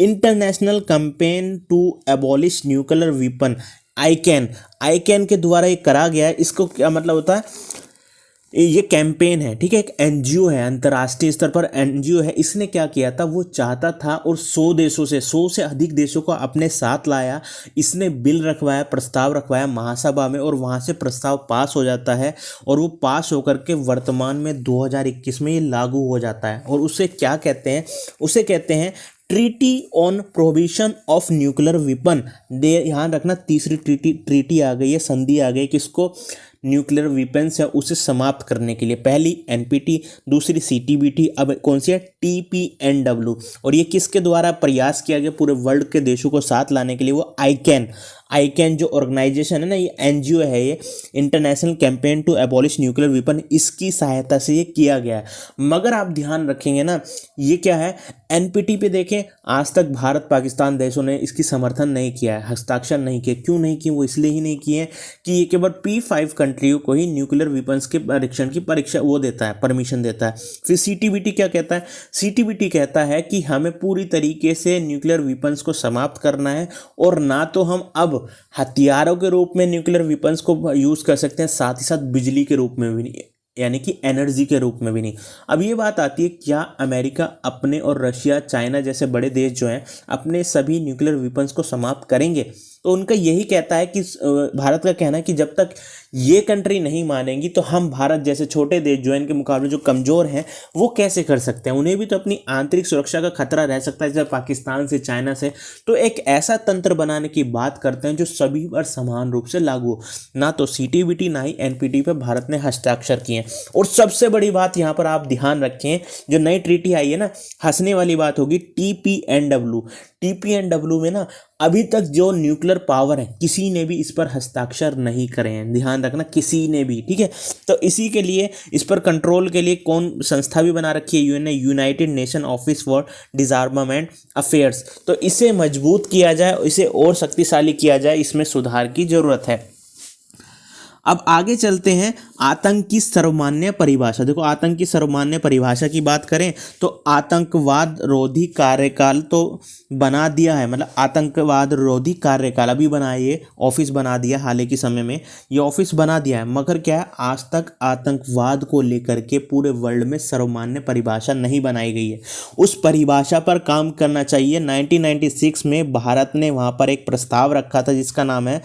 Speaker 1: international campaign to abolish nuclear weapon, ICAN के द्वारा ये करा गया है। इसको क्या मतलब होता है, ये कैंपेन है, ठीक है, एक एनजीओ है, अंतर्राष्ट्रीय स्तर पर एनजीओ है। इसने क्या किया था, वो चाहता था और 100 से अधिक देशों को अपने साथ लाया। इसने बिल रखवाया, प्रस्ताव रखवाया महासभा में, और वहाँ से प्रस्ताव पास हो जाता है, और वो पास होकर के वर्तमान में 2021 में ये लागू हो जाता है। और उसे क्या कहते हैं, उसे कहते हैं treaty on prohibition of nuclear weapon. ध्यान रखना, तीसरी ट्रीटी आ गई है, संधि आ गई, किसको, न्यूक्लियर वेपन्स है उसे समाप्त करने के लिए। पहली एनपीटी, दूसरी सीटीबीटी, अब कौन सी है, टीपीएनडब्ल्यू। और ये किसके द्वारा प्रयास किया गया पूरे वर्ल्ड के देशों को साथ लाने के लिए, वो आईकैन जो ऑर्गेनाइजेशन है ना, ये एनजीओ है, ये international campaign to abolish nuclear weapon, इसकी सहायता से ये किया गया है। मगर आप ध्यान रखेंगे ना, ये क्या है, एनपीटी पे देखें, आज तक भारत पाकिस्तान देशों ने इसकी समर्थन नहीं किया है, हस्ताक्षर नहीं किए। क्यों नहीं किए, वो इसलिए ही नहीं किए कि ये केवल P5 कंट्रियों को ही न्यूक्लियर वेपन्स के परीक्षण की वो देता है, परमिशन देता है। फिर सीटीबीटी क्या कहता है, सीटीबीटी कहता है कि हमें पूरी तरीके से न्यूक्लियर वेपन्स को समाप्त करना है, और ना तो हम अब हथियारों के रूप में न्यूक्लियर वेपन्स को यूज कर सकते हैं, साथ ही साथ बिजली के रूप में भी नहीं, यानी कि एनर्जी के रूप में भी नहीं। अब ये बात आती है, क्या अमेरिका अपने और रशिया, चाइना जैसे बड़े देश जो हैं अपने सभी न्यूक्लियर वेपन्स को समाप्त करेंगे? तो उनका यही कहता है कि भारत का कहना है कि जब तक ये कंट्री नहीं मानेंगी तो हम भारत जैसे छोटे देश जो इनके मुकाबले जो कमज़ोर हैं वो कैसे कर सकते हैं, उन्हें भी तो अपनी आंतरिक सुरक्षा का खतरा रह सकता है, जैसे पाकिस्तान से, चाइना से। तो एक ऐसा तंत्र बनाने की बात करते हैं जो सभी पर समान रूप से लागू हो। ना तो सीटीबीटी ना ही एनपीटी पर भारत ने हस्ताक्षर किए हैं। और सबसे बड़ी बात यहाँ पर आप ध्यान रखें, जो नई ट्रीटी आई है ना, हंसने वाली बात होगी, टीपीएनडब्ल्यू में ना अभी तक जो न्यूक्लियर पावर है किसी ने भी इस पर हस्ताक्षर नहीं करे हैं, ध्यान रखना, किसी ने भी, ठीक है। तो इसी के लिए, इस पर कंट्रोल के लिए कौन संस्था भी बना रखी है, यूएन ने, United nation office for डिसआर्मामेंट affairs. तो इसे मजबूत किया जाए, इसे और शक्तिशाली किया जाए, इसमें सुधार की जरूरत है। अब आगे चलते हैं, आतंक की सर्वमान्य परिभाषा। देखो, आतंक की सर्वमान्य परिभाषा की बात करें तो आतंकवाद रोधी कार्यकाल तो बना दिया है, मतलब आतंकवाद रोधी कार्यकाल अभी बना, ये ऑफिस बना दिया हाल ही के समय में, ये ऑफिस बना दिया है। मगर क्या है, आज तक आतंकवाद को लेकर के पूरे वर्ल्ड में सर्वमान्य परिभाषा नहीं बनाई गई है। उस परिभाषा पर काम करना चाहिए। 1996 में भारत ने वहाँ पर एक प्रस्ताव रखा था जिसका नाम है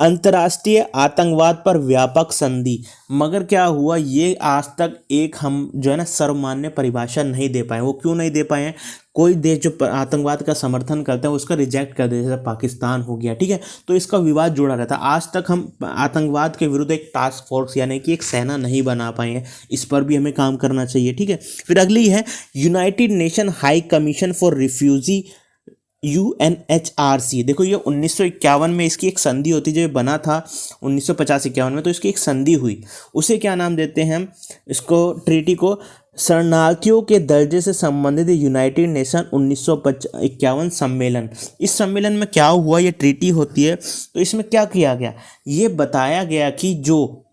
Speaker 1: अंतर्राष्ट्रीय आतंकवाद पर व्यापक संधि। मगर क्या हुआ, ये आज तक एक हम जो है ना सर्वमान्य परिभाषा नहीं दे पाए। वो क्यों नहीं दे पाए हैं, कोई देश जो आतंकवाद का समर्थन करता है उसका रिजेक्ट कर देता है, जैसे पाकिस्तान हो गया, ठीक है। तो इसका विवाद जुड़ा रहता है। आज तक हम आतंकवाद के विरुद्ध एक टास्क फोर्स यानी कि एक सेना नहीं बना पाए हैं, इस पर भी हमें काम करना चाहिए, ठीक है। फिर अगली है United nation high commission for refugee, UNHRC। देखो, ये 1951 में इसकी एक संधि होती, जो बना था 1950-51 में, तो इसकी एक संधि हुई। उसे क्या नाम देते हैं हम, इसको ट्रीटी को शरणार्थियों के दर्जे से संबंधित यूनाइटेड नेशन 1951 सम्मेलन। इस सम्मेलन में क्या हुआ, ये ट्रीटी होती है, तो इसमें क्या किया गया, ये बताया गया कि जो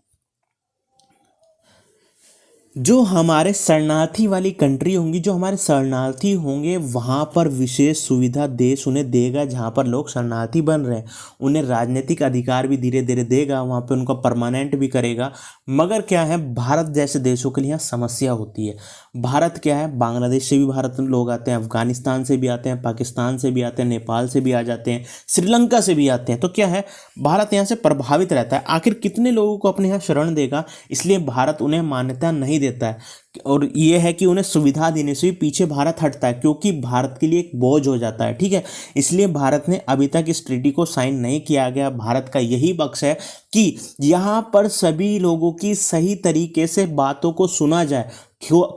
Speaker 1: जो हमारे शरणार्थी वाली कंट्री होंगी, जो हमारे शरणार्थी होंगे, वहाँ पर विशेष सुविधा देश उन्हें देगा। जहाँ पर लोग शरणार्थी बन रहे हैं उन्हें राजनीतिक अधिकार भी धीरे धीरे देगा, वहाँ पे उनको परमानेंट भी करेगा। मगर क्या है, भारत जैसे देशों के लिए यहाँ समस्या होती है। भारत क्या है, बांग्लादेश से भी भारत में लोग आते हैं, अफगानिस्तान से भी आते हैं, पाकिस्तान से भी आते हैं, नेपाल से भी आ जाते हैं, श्रीलंका से भी आते हैं। तो क्या है, भारत यहाँ से प्रभावित रहता है। आखिर कितने लोगों को अपने यहाँ शरण देगा, इसलिए भारत उन्हें मान्यता नहीं देता है। और ये है कि उन्हें सुविधा देने से भी पीछे भारत हटता है, क्योंकि भारत के लिए एक बोझ हो जाता है। ठीक है, इसलिए भारत ने अभी तक इस ट्रीटी को साइन नहीं किया गया। भारत का यही पक्ष है कि यहाँ पर सभी लोगों की सही तरीके से बातों को सुना जाए,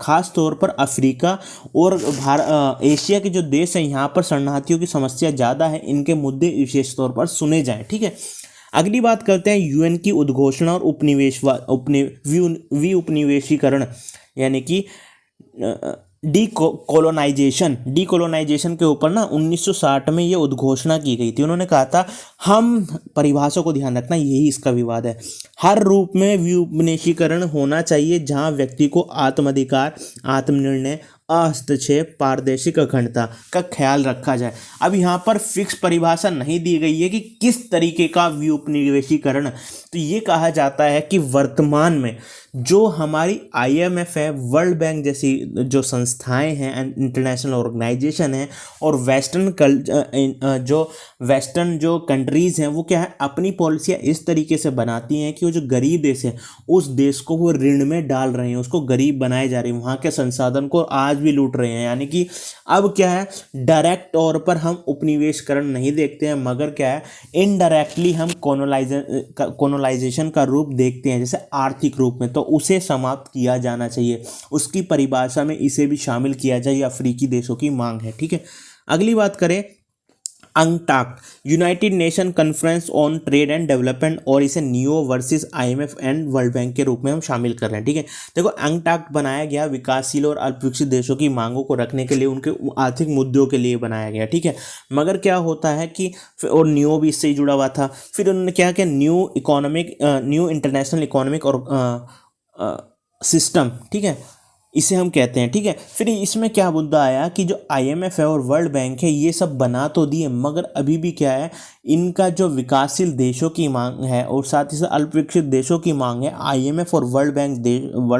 Speaker 1: खास तौर पर अफ्रीका और एशिया के जो देश हैं, यहाँ पर शरणार्थियों की समस्या ज़्यादा है, इनके मुद्दे विशेष तौर पर सुने जाएं। ठीक है, अगली बात करते हैं यूएन की उद्घोषणा और उपनिवेशीकरण, यानी कि डीकोलोनाइजेशन के ऊपर ना 1960 में ये उद्घोषणा की गई थी। उन्होंने कहा था, हम परिभाषा को ध्यान रखना, यही इसका विवाद है, हर रूप में विउपनिवेशीकरण होना चाहिए जहां व्यक्ति को आत्माधिकार, आत्मनिर्णय, हस्तक्षेप, पारदर्शिक अखंडता का ख्याल रखा जाए। अब यहाँ पर फिक्स परिभाषा नहीं दी गई है कि किस तरीके का विउपनिवेशीकरण। तो ये कहा जाता है कि वर्तमान में जो हमारी आईएमएफ है, वर्ल्ड बैंक जैसी जो संस्थाएं हैं, इंटरनेशनल ऑर्गेनाइजेशन है, और वेस्टर्न जो कंट्रीज़ हैं, वो क्या है, अपनी पॉलिसियाँ इस तरीके से बनाती हैं कि वो जो गरीब देश है उस देश को वो ऋण में डाल रहे हैं, उसको गरीब बनाए जा रहे हैं, वहाँ के संसाधन को आज भी लूट रहे हैं। यानी कि अब क्या है, डायरेक्ट तौर पर हम उपनिवेशकरण नहीं देखते हैं, मगर क्या है, इनडायरेक्टली हम कॉलोनाइजेशन का रूप देखते हैं, जैसे आर्थिक रूप में। तो उसे समाप्त किया जाना चाहिए, उसकी परिभाषा में इसे भी शामिल किया जाए, ये अफ्रीकी देशों की मांग है। ठीक है, अगली बात करें UNCTAD, united nation conference on trade and development, और इसे नियो वर्सेस आईएमएफ एंड वर्ल्ड बैंक के रूप में हम शामिल कर रहे हैं। ठीक है, देखो अंकटाक बनाया गया विकासशील और अल्पविकसित देशों की मांगों को रखने के लिए, उनके आर्थिक मुद्दों के लिए बनाया गया। ठीक है, मगर क्या होता है कि और नियो भी इससे ही जुड़ा हुआ था। फिर उन्होंने क्या किया, न्यू इंटरनेशनल इकोनॉमिक और सिस्टम, ठीक है, इसे हम कहते हैं। ठीक है, फिर इसमें क्या मुद्दा आया कि जो आईएमएफ है और वर्ल्ड बैंक है, ये सब बना तो दिए, मगर अभी भी क्या है, इनका जो विकासशील देशों की मांग है और साथ ही साथ अल्पविकसित देशों की मांग है, आईएमएफ और वर्ल्ड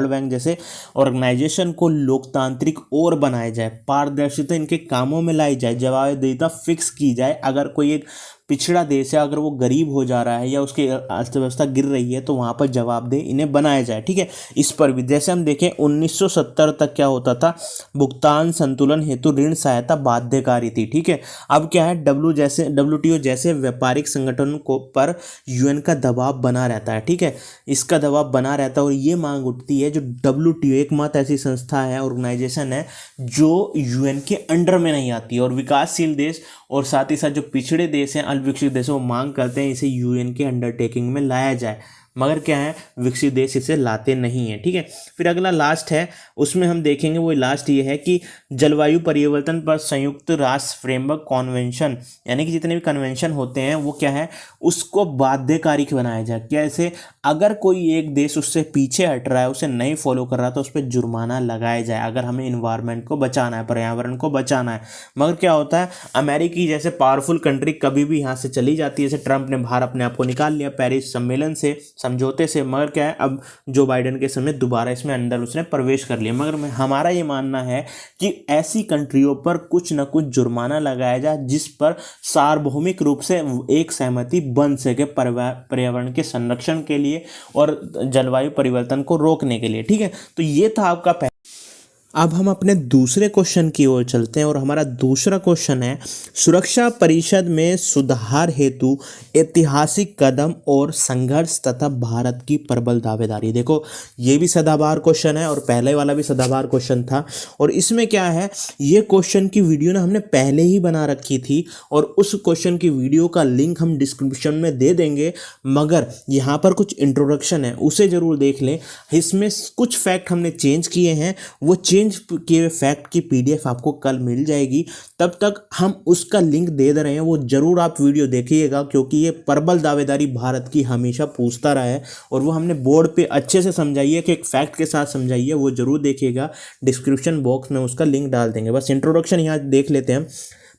Speaker 1: बैंक जैसे ऑर्गेनाइजेशन को लोकतांत्रिक और बनाया जाए, पारदर्शिता इनके कामों में लाई जाए, जवाबदेहिता फिक्स की जाए। अगर कोई एक पिछड़ा देश है, अगर वो गरीब हो जा रहा है या उसकी अर्थव्यवस्था गिर रही है, तो वहाँ पर जवाबदेह इन्हें बनाया जाए। ठीक है, इस पर भी जैसे हम देखें 1970 तक क्या होता था, भुगतान संतुलन हेतु ऋण सहायता बाध्यकारी थी। ठीक है, अब क्या है, WTO जैसे व्यापारिक संगठन को पर यूएन का दबाव बना रहता है। ठीक है, इसका दबाव बना रहता है और ये मांग उठती है, जो WTO एकमात्र ऐसी संस्था है, ऑर्गेनाइजेशन है, जो यूएन के अंडर में नहीं आती, और विकासशील देश और साथ ही साथ जो पिछड़े देश हैं, अल्पविकसित देश, वो मांग करते हैं इसे यूएन के अंडरटेकिंग में लाया जाए, मगर क्या है, विकसित देश इसे लाते नहीं हैं। ठीक है, फिर अगला लास्ट है, उसमें हम देखेंगे, वो लास्ट ये है कि जलवायु परिवर्तन पर संयुक्त राष्ट्र फ्रेमवर्क कॉन्वेंशन, यानी कि जितने भी कन्वेंशन होते हैं वो क्या है, उसको बाध्यकारी बनाया जाए। कैसे, अगर कोई एक देश उससे पीछे हट रहा है, उसे नहीं फॉलो कर रहा, तो उस पर जुर्माना लगाया जाए, अगर हमें इन्वायरमेंट को बचाना है, पर्यावरण को बचाना है। मगर क्या होता है, अमेरिकी जैसे पावरफुल कंट्री कभी भी यहाँ से चली जाती है, जैसे ट्रंप ने बाहर अपने आप को निकाल लिया पेरिस सम्मेलन से, समझौते से, मगर क्या है, अब जो बाइडेन के समय दोबारा इसमें अंदर उसने प्रवेश कर लिया। मगर हमारा ये मानना है कि ऐसी कंट्रियों पर कुछ न कुछ जुर्माना लगाया जाए, जिस पर सार्वभौमिक रूप से एक सहमति बन सके पर्यावरण के संरक्षण के लिए और जलवायु परिवर्तन को रोकने के लिए। ठीक है, तो ये था आपका अब हम अपने दूसरे क्वेश्चन की ओर चलते हैं, और हमारा दूसरा क्वेश्चन है, सुरक्षा परिषद में सुधार हेतु ऐतिहासिक कदम और संघर्ष तथा भारत की प्रबल दावेदारी। देखो, ये भी सदाबहार क्वेश्चन है और पहले वाला भी सदाबहार क्वेश्चन था, और इसमें क्या है, ये क्वेश्चन की वीडियो ना हमने पहले ही बना रखी थी, और उस क्वेश्चन की वीडियो का लिंक हम डिस्क्रिप्शन में दे देंगे, मगर यहाँ पर कुछ इंट्रोडक्शन है, उसे ज़रूर देख लें। इसमें कुछ फैक्ट हमने चेंज किए हैं, वो चेंज किए हुए फैक्ट की PDF आपको कल मिल जाएगी। तब तक हम उसका लिंक दे रहे हैं, वो ज़रूर आप वीडियो देखिएगा, क्योंकि ये प्रबल दावेदारी भारत की हमेशा पूछता रहा है और वो हमने बोर्ड पे अच्छे से समझाई है कि एक फैक्ट के साथ समझाई है, वो ज़रूर देखिएगा। डिस्क्रिप्शन बॉक्स में उसका लिंक डाल देंगे। बस इंट्रोडक्शन यहाँ देख लेते हैं।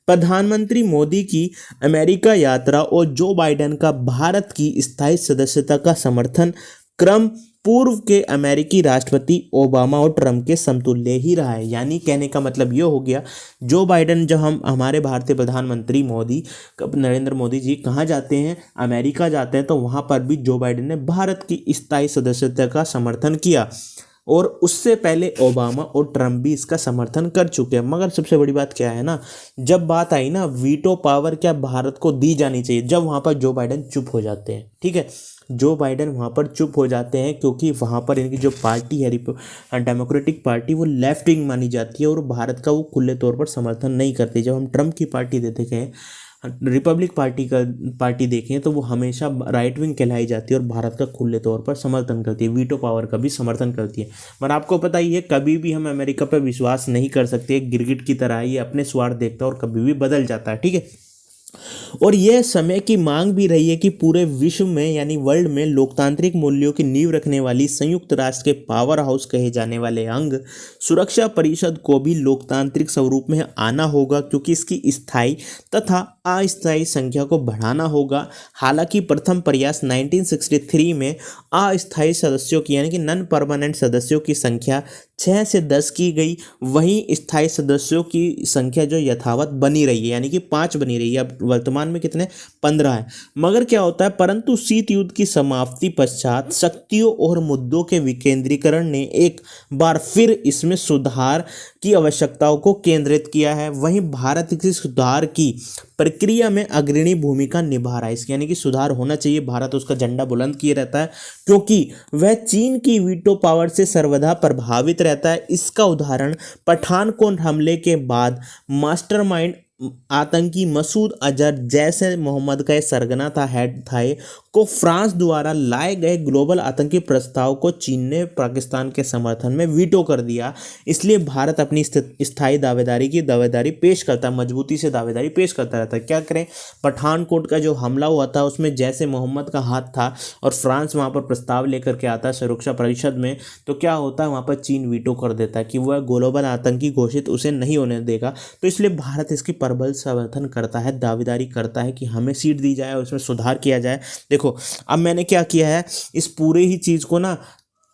Speaker 1: प्रधानमंत्री मोदी की अमेरिका यात्रा और जो बाइडेन का भारत की स्थायी सदस्यता का समर्थन क्रम पूर्व के अमेरिकी राष्ट्रपति ओबामा और ट्रंप के समतुल्य ही रहा है। यानी कहने का मतलब ये हो गया, जो बाइडेन, जब हम हमारे भारतीय प्रधानमंत्री मोदी नरेंद्र मोदी जी कहाँ जाते हैं, अमेरिका जाते हैं, तो वहाँ पर भी जो बाइडेन ने भारत की स्थायी सदस्यता का समर्थन किया और उससे पहले ओबामा और ट्रंप भी इसका समर्थन कर चुके हैं। मगर सबसे बड़ी बात क्या है ना, जब बात आई ना वीटो पावर क्या भारत को दी जानी चाहिए, जब वहाँ पर जो बाइडेन चुप हो जाते हैं। ठीक है, जो बाइडेन वहाँ पर चुप हो जाते हैं क्योंकि वहाँ पर इनकी जो पार्टी है डेमोक्रेटिक पार्टी, वो लेफ्ट विंग मानी जाती है और भारत का वो खुले तौर पर समर्थन नहीं करती। जब हम ट्रंप की पार्टी देते हैं, रिपब्लिक पार्टी देखें, तो वो हमेशा राइट विंग कहलाई जाती है और भारत का खुले तौर पर समर्थन करती है, वीटो पावर का भी समर्थन करती है। पर आपको पता ही है, कभी भी हम अमेरिका पर विश्वास नहीं कर सकते। गिरगिट की तरह ये अपने स्वार्थ देखता है और कभी भी बदल जाता है। ठीक है, और यह समय की मांग भी रही है कि पूरे विश्व में यानी वर्ल्ड में लोकतांत्रिक मूल्यों की नींव रखने वाली संयुक्त राष्ट्र के पावर हाउस कहे जाने वाले अंग सुरक्षा परिषद को भी लोकतांत्रिक स्वरूप में आना होगा, क्योंकि इसकी स्थायी तथा अस्थायी संख्या को बढ़ाना होगा। हालांकि प्रथम प्रयास 1963 में अस्थायी सदस्यों की यानी कि नॉन परमानेंट सदस्यों की संख्या 6 से 10 की गई, वहीं स्थायी सदस्यों की संख्या जो यथावत बनी रही है यानी कि 5 बनी रही है। अब वर्तमान में कितने, 15 है। मगर क्या होता है, परंतु शीत युद्ध की समाप्ति पश्चात शक्तियों और मुद्दों के विकेंद्रीकरण ने एक बार फिर इसमें सुधार की आवश्यकताओं को केंद्रित किया है। वहीं भारत इस सुधार की प्रक्रिया में अग्रणी भूमिका निभा रहा है। इसके यानी कि सुधार होना चाहिए, भारत उसका झंडा बुलंद किए रहता है, क्योंकि वह चीन की वीटो पावर से सर्वदा प्रभावित रहता है। इसका उदाहरण पठानकोट हमले के बाद मास्टरमाइंड आतंकी मसूद अजहर जैसे मोहम्मद का सरगना था, हेड था, को फ्रांस द्वारा लाए गए ग्लोबल आतंकी प्रस्ताव को चीन ने पाकिस्तान के समर्थन में वीटो कर दिया। इसलिए भारत अपनी स्थायी दावेदारी पेश करता है, मजबूती से दावेदारी पेश करता रहता है। क्या करें, पठानकोट का जो हमला हुआ था उसमें जैसे मोहम्मद का हाथ था और फ्रांस वहाँ पर प्रस्ताव लेकर के आता है सुरक्षा परिषद में, तो क्या होता है, वहाँ पर चीन वीटो कर देता है कि वह ग्लोबल आतंकी घोषित उसे नहीं होने देगा। तो इसलिए भारत इसकी प्रबल समर्थन करता है, दावेदारी करता है कि हमें सीट दी जाए और उसमें सुधार किया जाए। देखो, अब मैंने क्या किया है, इस पूरे ही चीज को ना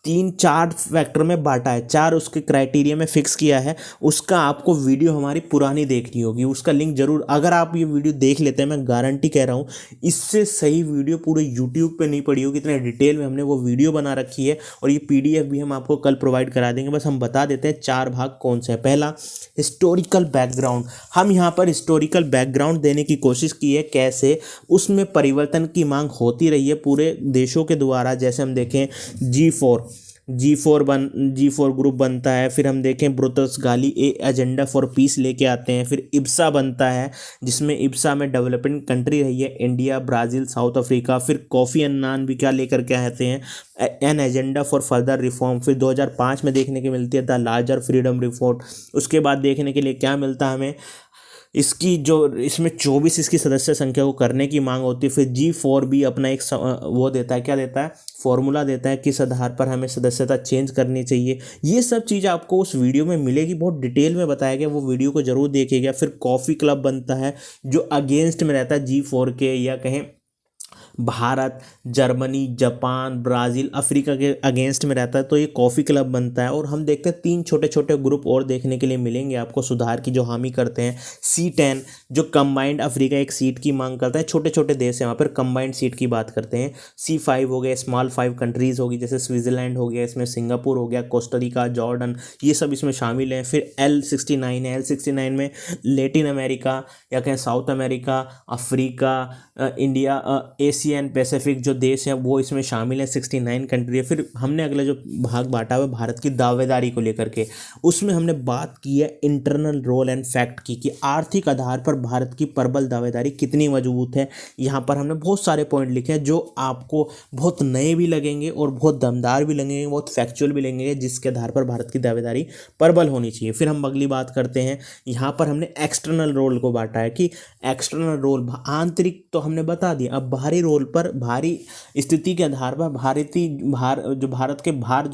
Speaker 1: 3-4 फैक्टर में बांटा है, 4 उसके क्राइटेरिया में फिक्स किया है। उसका आपको वीडियो हमारी पुरानी देखनी होगी, उसका लिंक जरूर, अगर आप ये वीडियो देख लेते हैं, मैं गारंटी कह रहा हूँ इससे सही वीडियो पूरे यूट्यूब पे नहीं पड़ी होगी। इतने डिटेल में हमने वो वीडियो बना रखी है और ये PDF भी हम आपको कल प्रोवाइड करा देंगे। बस हम बता देते हैं 4 भाग कौन से हैं। पहला, हिस्टोरिकल बैकग्राउंड, हम यहाँ पर हिस्टोरिकल बैकग्राउंड देने की कोशिश की है, कैसे उसमें परिवर्तन की मांग होती रही है पूरे देशों के द्वारा। जैसे हम देखें G4 ग्रुप बनता है, फिर हम देखें ब्रुटस गाली एजेंडा फॉर पीस लेके आते हैं, फिर इब्सा बनता है जिसमें इब्सा में डेवलपिंग कंट्री रही है इंडिया, ब्राज़ील, साउथ अफ्रीका। फिर कॉफ़ी अन्नान भी क्या लेकर के आते हैं, an agenda for further reform. फिर 2005 में देखने की मिलती है द लार्जर फ्रीडम रिपोर्ट। उसके बाद देखने के लिए क्या मिलता है हमें, इसकी जो इसमें 24 इसकी सदस्य संख्या को करने की मांग होती है। फिर G4 भी अपना एक वो देता है, क्या देता है, फॉर्मूला देता है किस आधार पर हमें सदस्यता चेंज करनी चाहिए। ये सब चीज़ आपको उस वीडियो में मिलेगी, बहुत डिटेल में बताया गया, वो वीडियो को जरूर देखिएगा। फिर कॉफ़ी क्लब बनता है जो अगेंस्ट में रहता है G4 के, या कहें Bharat, Germany, Japan, Brazil, Africa के अगेंस्ट में रहता है, तो ये कॉफ़ी क्लब बनता है। और हम देखते हैं 3 छोटे छोटे ग्रुप और देखने के लिए मिलेंगे आपको सुधार की, जो हामी करते हैं। C10 जो कंबाइंड अफ्रीका एक सीट की मांग करता है, छोटे छोटे देश हैं वहाँ पर कंबाइंड सीट की बात करते हैं। C5 हो गए, स्मॉल 5 कंट्रीज़ होगी, जैसे स्विट्ज़रलैंड हो गया, इसमें सिंगापुर हो गया, कोस्टारिका, जॉर्डन, ये सब इसमें शामिल हैं। फिर L69 है, L69 में लेटिन अमेरिका या कहें south America, Africa, India, Asia Asian Pacific जो देश हैं वो इसमें शामिल है, 69 कंट्री है। फिर हमने अगला जो भाग बांटा हुआ है भारत की दावेदारी को लेकर के, उसमें हमने बात की है इंटरनल रोल एंड फैक्ट की, कि आर्थिक आधार पर भारत की प्रबल दावेदारी कितनी मजबूत है। यहाँ पर हमने बहुत सारे पॉइंट लिखे हैं जो आपको बहुत नए भी लगेंगे और बहुत दमदार भी लगेंगे, बहुत फैक्चुअल भी लगेंगे, जिसके आधार पर भारत की दावेदारी प्रबल होनी चाहिए। फिर हम अगली बात करते हैं, यहाँ पर हमने एक्सटर्नल रोल को बांटा है कि एक्सटर्नल रोल आंतरिक तो हमने बता दिया, अब बाहरी रोल पर बाहरी स्थिति के आधार पर जो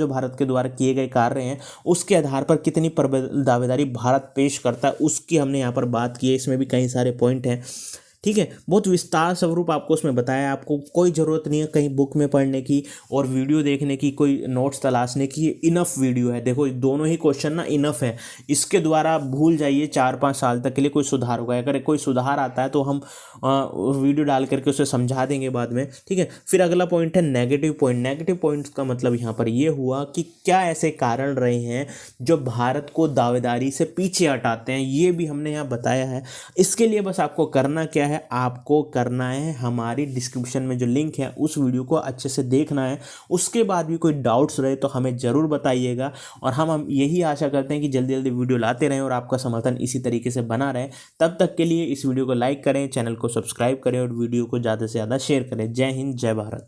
Speaker 1: भारत के द्वारा किए गए कार्य हैं उसके आधार पर कितनी प्रबल दावेदारी भारत पेश करता है, उसकी हमने यहाँ पर बात की है। इसमें भी कई सारे पॉइंट हैं, ठीक है, बहुत विस्तार स्वरूप आपको उसमें बताया। आपको कोई ज़रूरत नहीं है कहीं बुक में पढ़ने की और वीडियो देखने की, कोई नोट्स तलाशने की, इनफ वीडियो है। देखो दोनों ही क्वेश्चन ना इनफ है, इसके द्वारा भूल जाइए 4-5 साल तक के लिए कोई सुधार होगा। अगर कोई सुधार आता है तो हम वीडियो डाल करके उसे समझा देंगे बाद में, ठीक है। फिर अगला पॉइंट है नेगेटिव पॉइंट। नेगेटिव पॉइंट्स का मतलब यहाँ पर ये हुआ कि क्या ऐसे कारण रहे हैं जो भारत को दावेदारी से पीछे हटाते हैं, ये भी हमने यहाँ बताया है। इसके लिए बस आपको करना क्या है, आपको करना है हमारी डिस्क्रिप्शन में जो लिंक है उस वीडियो को अच्छे से देखना है। उसके बाद भी कोई डाउट्स रहे तो हमें ज़रूर बताइएगा, और हम यही आशा करते हैं कि जल्दी जल्दी वीडियो लाते रहें और आपका समर्थन इसी तरीके से बना रहे। तब तक के लिए इस वीडियो को लाइक करें, चैनल को सब्सक्राइब करें और वीडियो को ज़्यादा से ज़्यादा शेयर करें। जय हिंद, जय भारत।